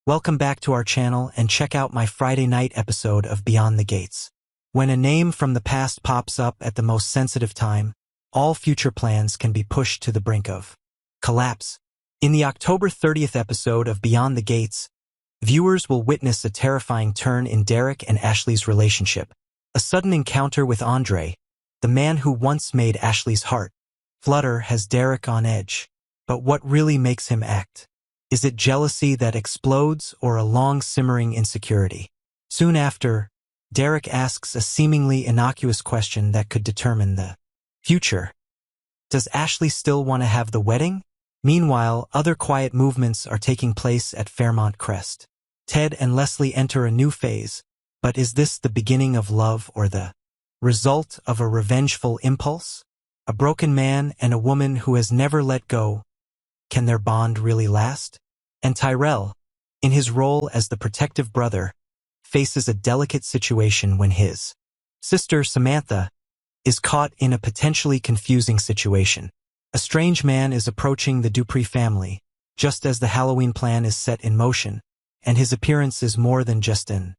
Welcome back to our channel and check out my Friday night episode of Beyond the Gates. When a name from the past pops up at the most sensitive time, all future plans can be pushed to the brink of collapse. In the October 30th episode of Beyond the Gates, viewers will witness a terrifying turn in Derek and Ashley's relationship. A sudden encounter with Andre, the man who once made Ashley's heart flutter, has Derek on edge. But what really makes him act? Is it jealousy that explodes or a long-simmering insecurity? Soon after, Derek asks a seemingly innocuous question that could determine the future. Does Ashley still want to have the wedding? Meanwhile, other quiet movements are taking place at Fairmont Crest. Ted and Leslie enter a new phase, but is this the beginning of love or the result of a revengeful impulse? A broken man and a woman who has never let go. Can their bond really last? And Tyrell, in his role as the protective brother, faces a delicate situation when his sister, Samantha, is caught in a potentially confusing situation. A strange man is approaching the Dupree family, just as the Halloween plan is set in motion, and his appearance is more than just an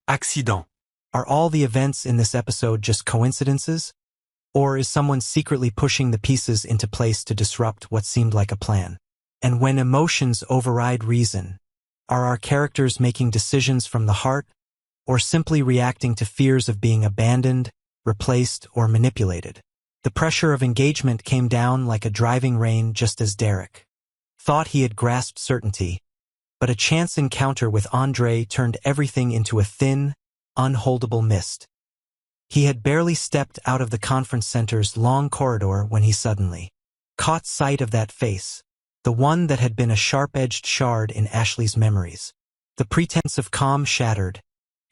accident. Are all the events in this episode just coincidences? Or is someone secretly pushing the pieces into place to disrupt what seemed like a plan? And when emotions override reason, are our characters making decisions from the heart, or simply reacting to fears of being abandoned, replaced, or manipulated? The pressure of engagement came down like a driving rain just as Derek thought he had grasped certainty, but a chance encounter with Andre turned everything into a thin, unholdable mist. He had barely stepped out of the conference center's long corridor when he suddenly caught sight of that face, the one that had been a sharp-edged shard in Ashley's memories. The pretense of calm shattered,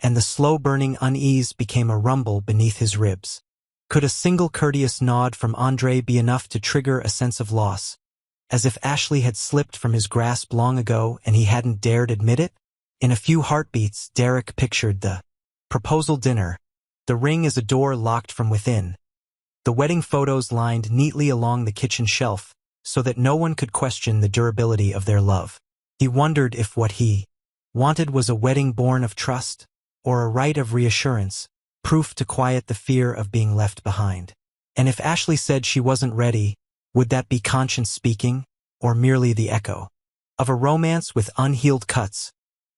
and the slow-burning unease became a rumble beneath his ribs. Could a single courteous nod from Andre be enough to trigger a sense of loss, as if Ashley had slipped from his grasp long ago and he hadn't dared admit it? In a few heartbeats, Derek pictured the proposal dinner, the ring as a door locked from within, the wedding photos lined neatly along the kitchen shelf so that no one could question the durability of their love. He wondered if what he wanted was a wedding born of trust, or a rite of reassurance, proof to quiet the fear of being left behind. And if Ashley said she wasn't ready, would that be conscience speaking, or merely the echo of a romance with unhealed cuts,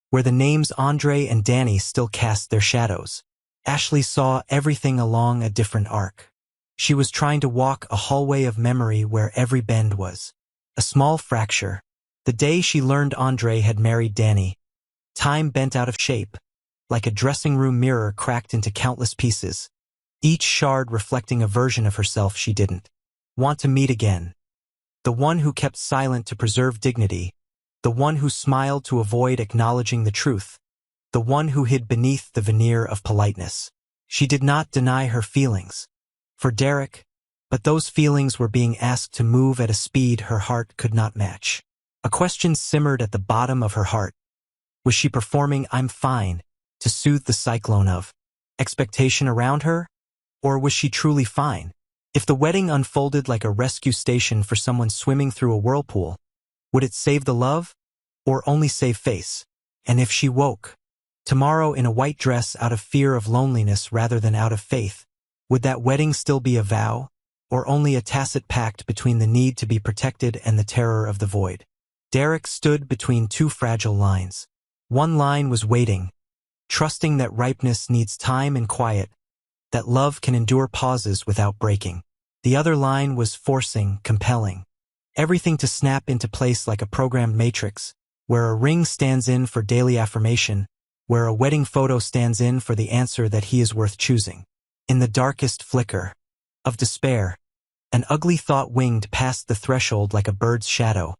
where the names Andre and Danny still cast their shadows? Ashley saw everything along a different arc. She was trying to walk a hallway of memory where every bend was a small fracture. The day she learned Andre had married Danny, time bent out of shape, like a dressing room mirror cracked into countless pieces, each shard reflecting a version of herself she didn't want to meet again. The one who kept silent to preserve dignity, the one who smiled to avoid acknowledging the truth, the one who hid beneath the veneer of politeness. She did not deny her feelings for Derek, but those feelings were being asked to move at a speed her heart could not match. A question simmered at the bottom of her heart. Was she performing "I'm fine" to soothe the cyclone of expectation around her? Or was she truly fine? If the wedding unfolded like a rescue station for someone swimming through a whirlpool, would it save the love, or only save face? And if she woke tomorrow in a white dress out of fear of loneliness rather than out of faith, would that wedding still be a vow, or only a tacit pact between the need to be protected and the terror of the void? Derek stood between two fragile lines. One line was waiting, trusting that ripeness needs time and quiet, that love can endure pauses without breaking. The other line was forcing, compelling, everything to snap into place like a programmed matrix, where a ring stands in for daily affirmation, where a wedding photo stands in for the answer that he is worth choosing. In the darkest flicker of despair, an ugly thought winged past the threshold like a bird's shadow,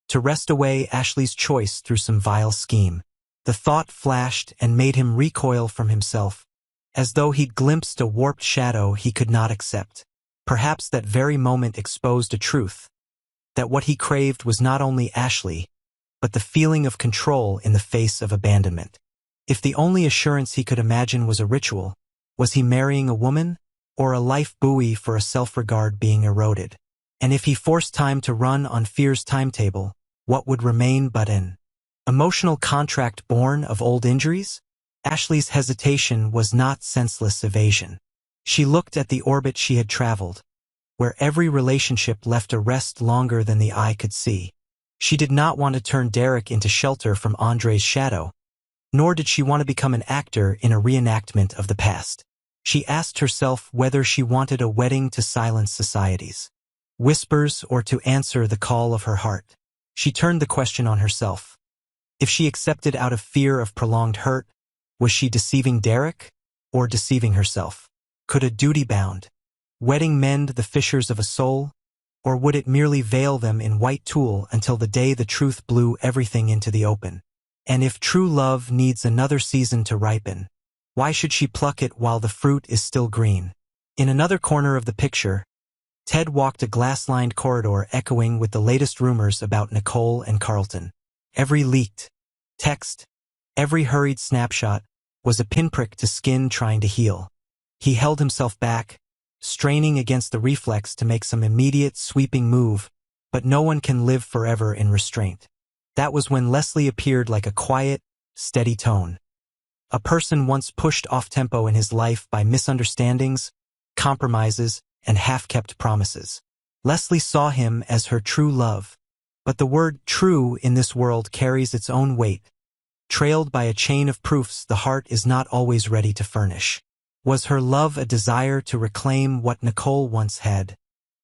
to wrest away Ashley's choice through some vile scheme. The thought flashed and made him recoil from himself, as though he'd glimpsed a warped shadow he could not accept. Perhaps that very moment exposed a truth, that what he craved was not only Ashley, but the feeling of control in the face of abandonment. If the only assurance he could imagine was a ritual, was he marrying a woman, or a life buoy for a self-regard being eroded? And if he forced time to run on fear's timetable, what would remain but an Emotional contract born of old injuries? Ashley's hesitation was not senseless evasion. She looked at the orbit she had traveled, where every relationship left a rest longer than the eye could see. She did not want to turn Derek into shelter from Andre's shadow, nor did she want to become an actor in a reenactment of the past. She asked herself whether she wanted a wedding to silence society's whispers or to answer the call of her heart. She turned the question on herself. If she accepted out of fear of prolonged hurt, was she deceiving Derek or deceiving herself? Could a duty-bound wedding mend the fissures of a soul, or would it merely veil them in white tulle until the day the truth blew everything into the open? And if true love needs another season to ripen, why should she pluck it while the fruit is still green? In another corner of the picture, Ted walked a glass-lined corridor echoing with the latest rumors about Nicole and Carlton. Every leaked text, every hurried snapshot was a pinprick to skin trying to heal. He held himself back, straining against the reflex to make some immediate, sweeping move, but no one can live forever in restraint. That was when Leslie appeared like a quiet, steady tone. A person once pushed off-tempo in his life by misunderstandings, compromises, and half-kept promises. Leslie saw him as her true love, but the word true in this world carries its own weight. Trailed by a chain of proofs the heart is not always ready to furnish. Was her love a desire to reclaim what Nicole once had,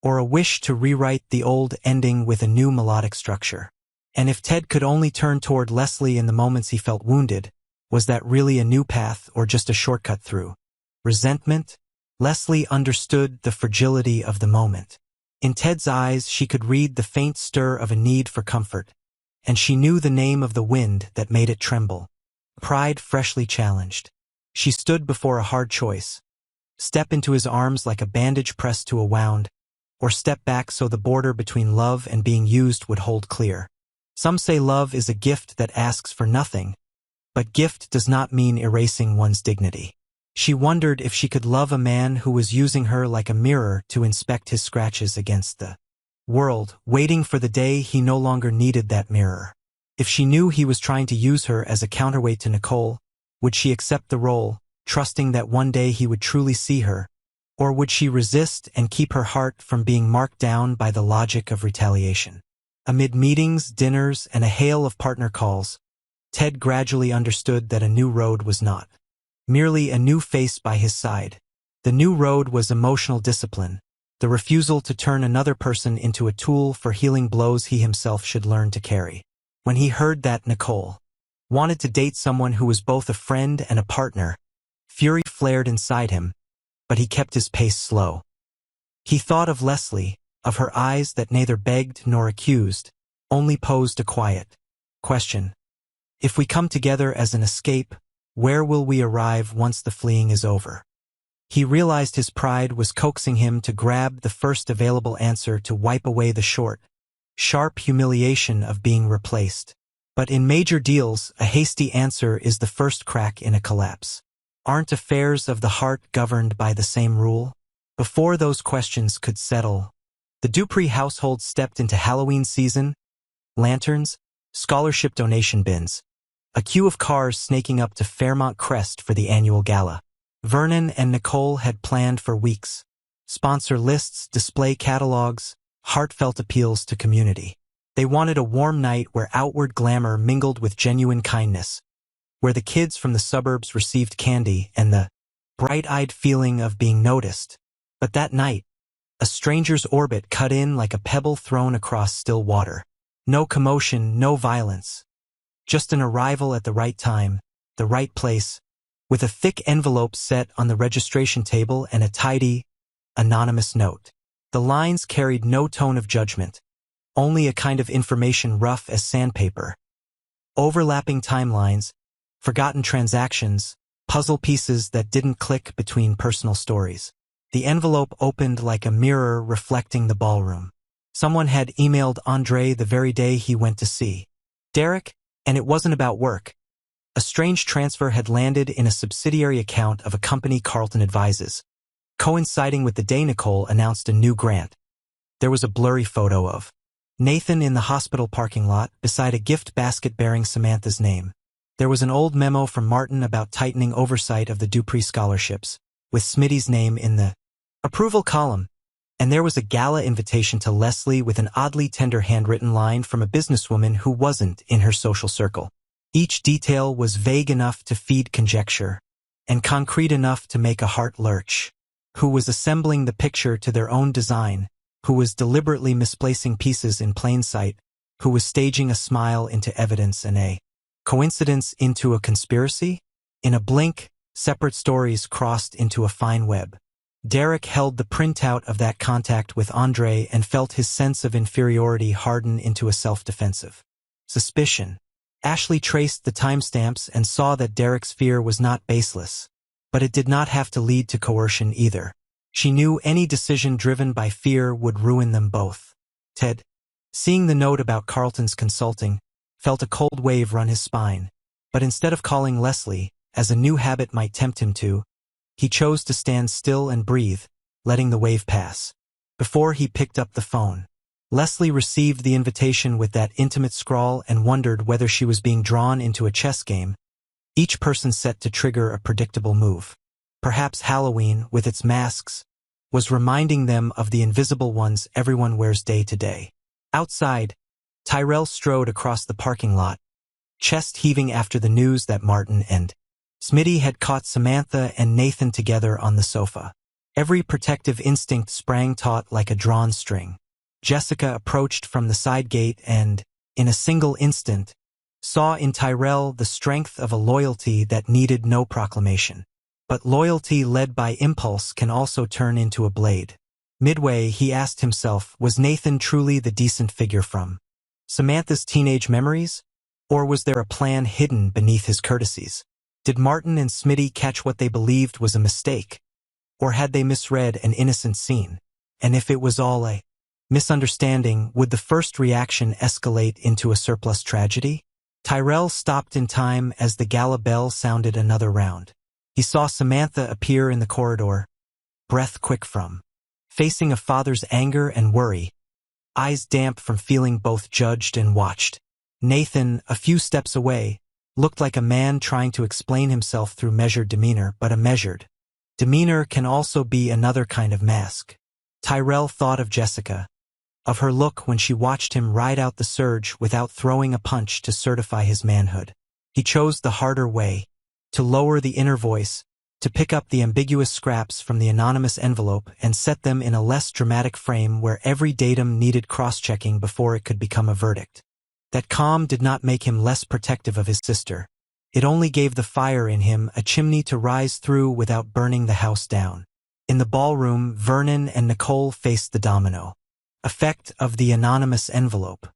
or a wish to rewrite the old ending with a new melodic structure? And if Ted could only turn toward Leslie in the moments he felt wounded, was that really a new path or just a shortcut through resentment? Leslie understood the fragility of the moment. In Ted's eyes she could read the faint stir of a need for comfort, and she knew the name of the wind that made it tremble. Pride freshly challenged. She stood before a hard choice. Step into his arms like a bandage pressed to a wound, or step back so the border between love and being used would hold clear. Some say love is a gift that asks for nothing, but gift does not mean erasing one's dignity. She wondered if she could love a man who was using her like a mirror to inspect his scratches against the world, waiting for the day he no longer needed that mirror. If she knew he was trying to use her as a counterweight to Nicole, would she accept the role, trusting that one day he would truly see her, or would she resist and keep her heart from being marked down by the logic of retaliation? Amid meetings, dinners, and a hail of partner calls, Ted gradually understood that a new road was not merely a new face by his side. The new road was emotional discipline, the refusal to turn another person into a tool for healing blows he himself should learn to carry. When he heard that Nicole wanted to date someone who was both a friend and a partner, fury flared inside him, but he kept his pace slow. He thought of Leslie, of her eyes that neither begged nor accused, only posed a quiet question. If we come together as an escape, where will we arrive once the fleeing is over? He realized his pride was coaxing him to grab the first available answer to wipe away the short, sharp humiliation of being replaced. But in major deals, a hasty answer is the first crack in a collapse. Aren't affairs of the heart governed by the same rule? Before those questions could settle, the Dupree household stepped into Halloween season, lanterns, scholarship donation bins, a queue of cars snaking up to Fairmont Crest for the annual gala. Vernon and Nicole had planned for weeks. Sponsor lists, display catalogs, heartfelt appeals to community. They wanted a warm night where outward glamour mingled with genuine kindness, where the kids from the suburbs received candy and the bright-eyed feeling of being noticed. But that night, a stranger's orbit cut in like a pebble thrown across still water. No commotion, no violence. Just an arrival at the right time, the right place, with a thick envelope set on the registration table and a tidy, anonymous note. The lines carried no tone of judgment, only a kind of information rough as sandpaper. Overlapping timelines, forgotten transactions, puzzle pieces that didn't click between personal stories. The envelope opened like a mirror reflecting the ballroom. Someone had emailed Andre the very day he went to see Derek, and it wasn't about work. A strange transfer had landed in a subsidiary account of a company Carlton advises, coinciding with the day Nicole announced a new grant. There was a blurry photo of Nathan in the hospital parking lot, beside a gift basket bearing Samantha's name. There was an old memo from Martin about tightening oversight of the Dupree scholarships, with Smitty's name in the approval column. And there was a gala invitation to Leslie with an oddly tender handwritten line from a businesswoman who wasn't in her social circle. Each detail was vague enough to feed conjecture, and concrete enough to make a heart lurch. Who was assembling the picture to their own design? Who was deliberately misplacing pieces in plain sight? Who was staging a smile into evidence and a coincidence into a conspiracy? In a blink, separate stories crossed into a fine web. Derek held the printout of that contact with Andre and felt his sense of inferiority harden into a self-defensive suspicion. Ashley traced the timestamps and saw that Derek's fear was not baseless. But it did not have to lead to coercion either. She knew any decision driven by fear would ruin them both. Ted, seeing the note about Carlton's consulting, felt a cold wave run his spine. But instead of calling Leslie, as a new habit might tempt him to, he chose to stand still and breathe, letting the wave pass. Before he picked up the phone, Leslie received the invitation with that intimate scrawl and wondered whether she was being drawn into a chess game, each person set to trigger a predictable move. Perhaps Halloween, with its masks, was reminding them of the invisible ones everyone wears day to day. Outside, Tyrell strode across the parking lot, chest heaving after the news that Martin and Smitty had caught Samantha and Nathan together on the sofa. Every protective instinct sprang taut like a drawn string. Jessica approached from the side gate and, in a single instant, saw in Tyrell the strength of a loyalty that needed no proclamation. But loyalty led by impulse can also turn into a blade. Midway, he asked himself, was Nathan truly the decent figure from Samantha's teenage memories? Or was there a plan hidden beneath his courtesies? Did Martin and Smitty catch what they believed was a mistake? Or had they misread an innocent scene? And if it was all a misunderstanding, would the first reaction escalate into a surplus tragedy? Tyrell stopped in time as the gala bell sounded another round. He saw Samantha appear in the corridor, breath quick from facing a father's anger and worry, eyes damp from feeling both judged and watched. Nathan, a few steps away, looked like a man trying to explain himself through measured demeanor, but a measured demeanor can also be another kind of mask. Tyrell thought of Jessica, of her look when she watched him ride out the surge without throwing a punch to certify his manhood. He chose the harder way, to lower the inner voice, to pick up the ambiguous scraps from the anonymous envelope and set them in a less dramatic frame where every datum needed cross-checking before it could become a verdict. That calm did not make him less protective of his sister. It only gave the fire in him a chimney to rise through without burning the house down. In the ballroom, Vernon and Nicole faced the domino effect of the anonymous envelope.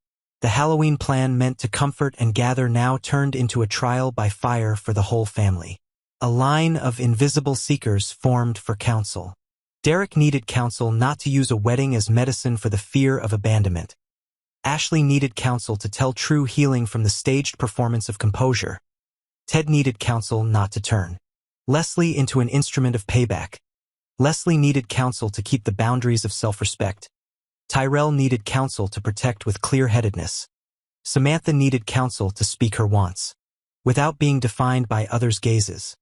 The Halloween plan meant to comfort and gather now turned into a trial by fire for the whole family. A line of invisible seekers formed for counsel. Derek needed counsel not to use a wedding as medicine for the fear of abandonment. Ashley needed counsel to tell true healing from the staged performance of composure. Ted needed counsel not to turn Leslie into an instrument of payback. Leslie needed counsel to keep the boundaries of self-respect. Tyrell needed counsel to protect with clear-headedness. Samantha needed counsel to speak her wants, without being defined by others' gazes.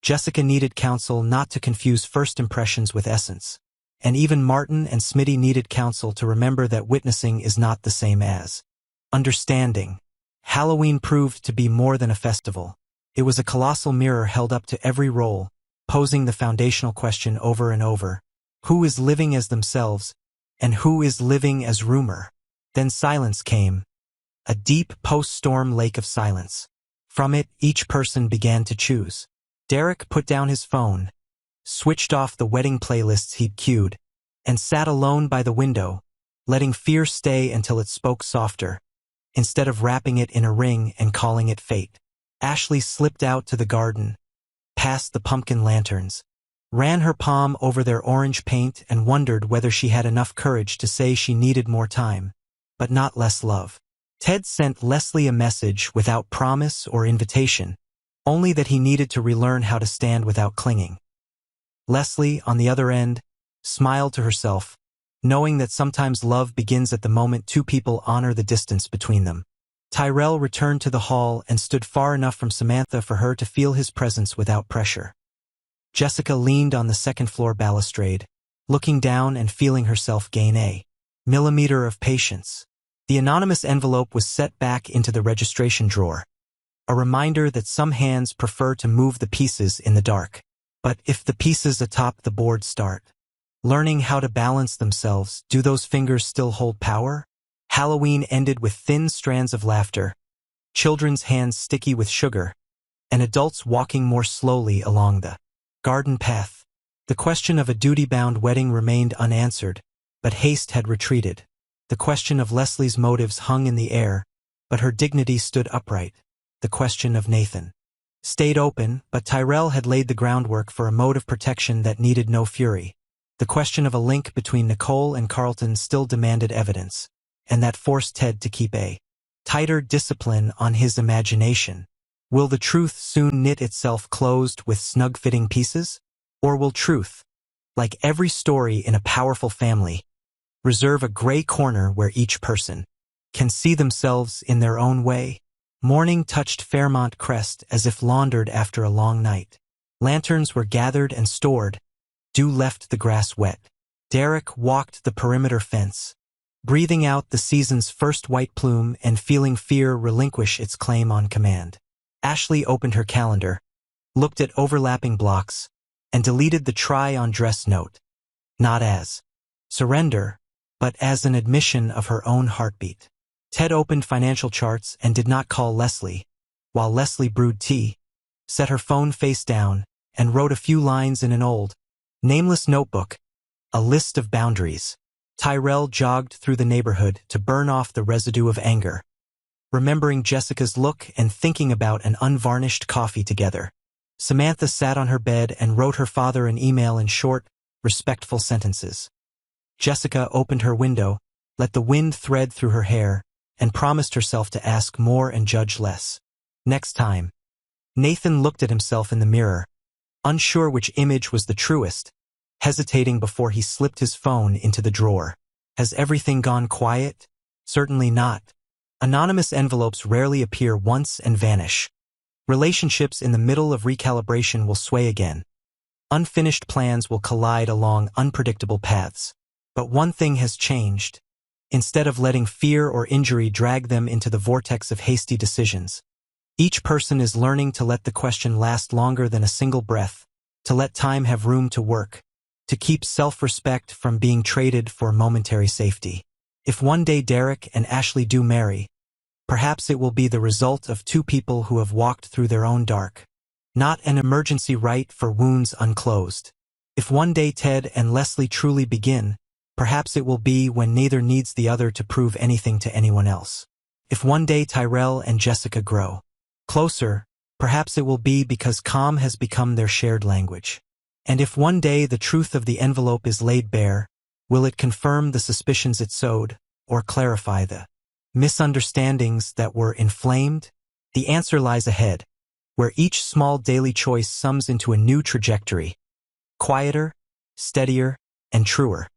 Jessica needed counsel not to confuse first impressions with essence. And even Martin and Smitty needed counsel to remember that witnessing is not the same as understanding. Halloween proved to be more than a festival. It was a colossal mirror held up to every role, posing the foundational question over and over. Who is living as themselves, and who is living as rumor? Then silence came. A deep post-storm lake of silence. From it, each person began to choose. Derek put down his phone, switched off the wedding playlists he'd queued, and sat alone by the window, letting fear stay until it spoke softer, instead of wrapping it in a ring and calling it fate. Ashley slipped out to the garden, past the pumpkin lanterns, ran her palm over their orange paint and wondered whether she had enough courage to say she needed more time, but not less love. Ted sent Leslie a message without promise or invitation, only that he needed to relearn how to stand without clinging. Leslie, on the other end, smiled to herself, knowing that sometimes love begins at the moment two people honor the distance between them. Tyrell returned to the hall and stood far enough from Samantha for her to feel his presence without pressure. Jessica leaned on the second-floor balustrade, looking down and feeling herself gain a millimeter of patience. The anonymous envelope was set back into the registration drawer, a reminder that some hands prefer to move the pieces in the dark. But if the pieces atop the board start learning how to balance themselves, do those fingers still hold power? Halloween ended with thin strands of laughter, children's hands sticky with sugar, and adults walking more slowly along the garden path. The question of a duty-bound wedding remained unanswered, but haste had retreated. The question of Leslie's motives hung in the air, but her dignity stood upright. The question of Nathan stayed open, but Tyrell had laid the groundwork for a mode of protection that needed no fury. The question of a link between Nicole and Carlton still demanded evidence, and that forced Ted to keep a tighter discipline on his imagination. Will the truth soon knit itself closed with snug-fitting pieces? Or will truth, like every story in a powerful family, reserve a gray corner where each person can see themselves in their own way? Morning touched Fairmont Crest as if laundered after a long night. Lanterns were gathered and stored. Dew left the grass wet. Derek walked the perimeter fence, breathing out the season's first white plume and feeling fear relinquish its claim on command. Ashley opened her calendar, looked at overlapping blocks, and deleted the try-on-dress note, not as surrender, but as an admission of her own heartbeat. Ted opened financial charts and did not call Leslie, while Leslie brewed tea, set her phone face down, and wrote a few lines in an old, nameless notebook, a list of boundaries. Tyrell jogged through the neighborhood to burn off the residue of anger, remembering Jessica's look and thinking about an unvarnished coffee together. Samantha sat on her bed and wrote her father an email in short, respectful sentences. Jessica opened her window, let the wind thread through her hair, and promised herself to ask more and judge less. Next time. Nathan looked at himself in the mirror, unsure which image was the truest, hesitating before he slipped his phone into the drawer. Has everything gone quiet? Certainly not. Anonymous envelopes rarely appear once and vanish. Relationships in the middle of recalibration will sway again. Unfinished plans will collide along unpredictable paths. But one thing has changed. Instead of letting fear or injury drag them into the vortex of hasty decisions, each person is learning to let the question last longer than a single breath, to let time have room to work, to keep self-respect from being traded for momentary safety. If one day Derek and Ashley do marry, perhaps it will be the result of two people who have walked through their own dark, not an emergency rite for wounds unclosed. If one day Ted and Leslie truly begin, perhaps it will be when neither needs the other to prove anything to anyone else. If one day Tyrell and Jessica grow closer, perhaps it will be because calm has become their shared language. And if one day the truth of the envelope is laid bare, will it confirm the suspicions it sowed, or clarify the misunderstandings that were inflamed? The answer lies ahead, where each small daily choice sums into a new trajectory, quieter, steadier, and truer.